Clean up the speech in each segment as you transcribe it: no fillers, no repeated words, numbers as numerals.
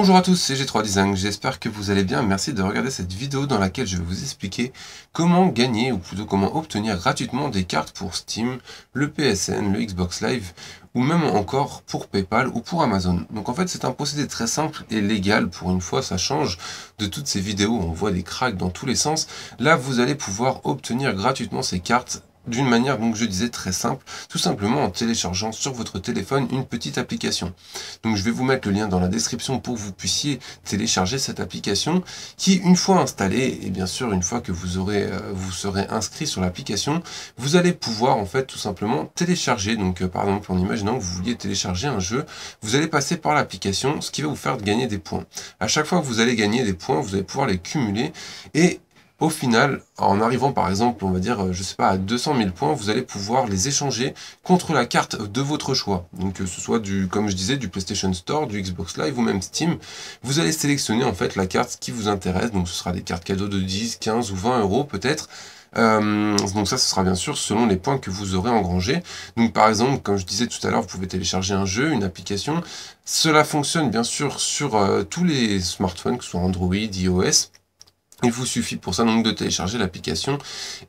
Bonjour à tous, c'est G3Design, j'espère que vous allez bien. Merci de regarder cette vidéo dans laquelle je vais vous expliquer comment gagner, ou plutôt comment obtenir gratuitement des cartes pour Steam, le PSN, le Xbox Live, ou même encore pour PayPal ou pour Amazon. Donc en fait c'est un procédé très simple et légal, pour une fois ça change de toutes ces vidéos où on voit des cracks dans tous les sens. Là vous allez pouvoir obtenir gratuitement ces cartes d'une manière, donc je disais, très simple, tout simplement en téléchargeant sur votre téléphone une petite application. Donc je vais vous mettre le lien dans la description pour que vous puissiez télécharger cette application qui, une fois installée, et bien sûr une fois que vous serez inscrit sur l'application, vous allez pouvoir en fait tout simplement télécharger. Donc par exemple, en imaginant que vous vouliez télécharger un jeu, vous allez passer par l'application, ce qui va vous faire gagner des points. À chaque fois que vous allez gagner des points, vous allez pouvoir les cumuler et au final, en arrivant par exemple, on va dire, je sais pas, à 200 000 points, vous allez pouvoir les échanger contre la carte de votre choix. Donc que ce soit comme je disais, du PlayStation Store, du Xbox Live ou même Steam, vous allez sélectionner en fait la carte qui vous intéresse. Donc ce sera des cartes cadeaux de 10, 15 ou 20 euros peut-être. Donc ça, ce sera bien sûr selon les points que vous aurez engrangés. Donc par exemple, comme je disais tout à l'heure, vous pouvez télécharger un jeu, une application. Cela fonctionne bien sûr sur tous les smartphones, que ce soit Android, iOS. Il vous suffit pour ça donc de télécharger l'application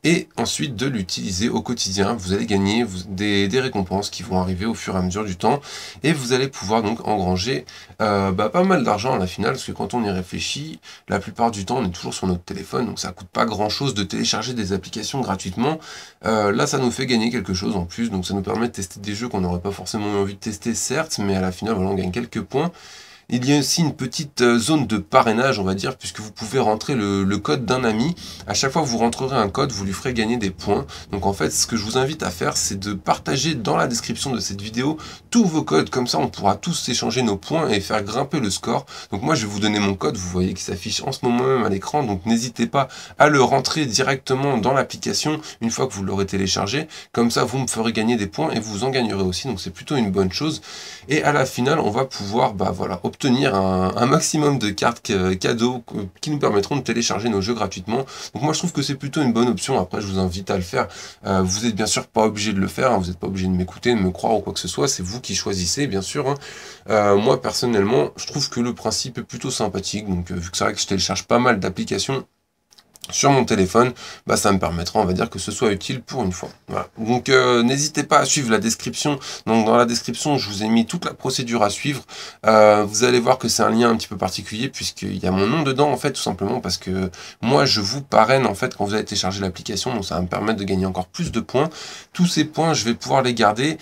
et ensuite de l'utiliser au quotidien. Vous allez gagner des récompenses qui vont arriver au fur et à mesure du temps et vous allez pouvoir donc engranger pas mal d'argent à la finale, parce que quand on y réfléchit, la plupart du temps on est toujours sur notre téléphone, donc ça coûte pas grand chose de télécharger des applications gratuitement. Là ça nous fait gagner quelque chose en plus, donc ça nous permet de tester des jeux qu'on n'aurait pas forcément envie de tester certes, mais à la finale voilà, on gagne quelques points. Il y a aussi une petite zone de parrainage, on va dire, puisque vous pouvez rentrer le code d'un ami. À chaque fois que vous rentrerez un code, vous lui ferez gagner des points. Donc en fait, ce que je vous invite à faire, c'est de partager dans la description de cette vidéo tous vos codes. Comme ça, on pourra tous échanger nos points et faire grimper le score. Donc moi, je vais vous donner mon code. Vous voyez qu'il s'affiche en ce moment même à l'écran. Donc n'hésitez pas à le rentrer directement dans l'application une fois que vous l'aurez téléchargé. Comme ça, vous me ferez gagner des points et vous en gagnerez aussi. Donc c'est plutôt une bonne chose. Et à la finale, on va pouvoir obtenir un maximum de cartes cadeaux qui nous permettront de télécharger nos jeux gratuitement. Donc moi je trouve que c'est plutôt une bonne option. Après je vous invite à le faire. Vous n'êtes bien sûr pas obligé de le faire, hein. Vous n'êtes pas obligé de m'écouter, de me croire ou quoi que ce soit. C'est vous qui choisissez bien sûr, hein. Moi personnellement je trouve que le principe est plutôt sympathique. Donc vu que c'est vrai que je télécharge pas mal d'applications sur mon téléphone, ça me permettra, on va dire, que ce soit utile pour une fois. Voilà. Donc n'hésitez pas à suivre la description. Donc dans la description, je vous ai mis toute la procédure à suivre. Vous allez voir que c'est un lien un petit peu particulier puisqu'il y a mon nom dedans, en fait, tout simplement parce que moi, je vous parraine, en fait, quand vous allez télécharger l'application. Donc ça va me permettre de gagner encore plus de points. Tous ces points, je vais pouvoir les garder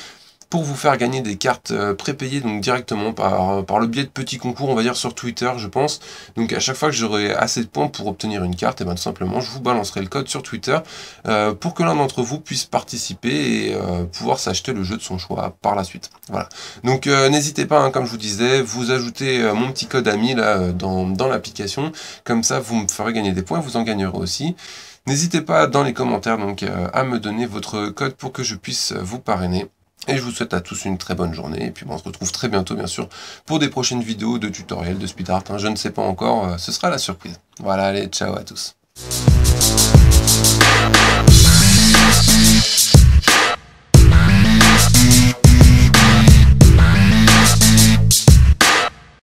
pour vous faire gagner des cartes prépayées, donc directement par le biais de petits concours, on va dire sur Twitter, je pense. Donc à chaque fois que j'aurai assez de points pour obtenir une carte, et tout simplement je vous balancerai le code sur Twitter pour que l'un d'entre vous puisse participer et pouvoir s'acheter le jeu de son choix par la suite. Voilà. Donc n'hésitez pas, hein, comme je vous disais, vous ajoutez mon petit code ami là dans l'application, comme ça vous me ferez gagner des points, vous en gagnerez aussi. N'hésitez pas dans les commentaires donc à me donner votre code pour que je puisse vous parrainer. Et je vous souhaite à tous une très bonne journée. Et puis on se retrouve très bientôt, bien sûr, pour des prochaines vidéos de tutoriels, de speed art. Hein. Je ne sais pas encore, ce sera la surprise. Voilà, allez, ciao à tous.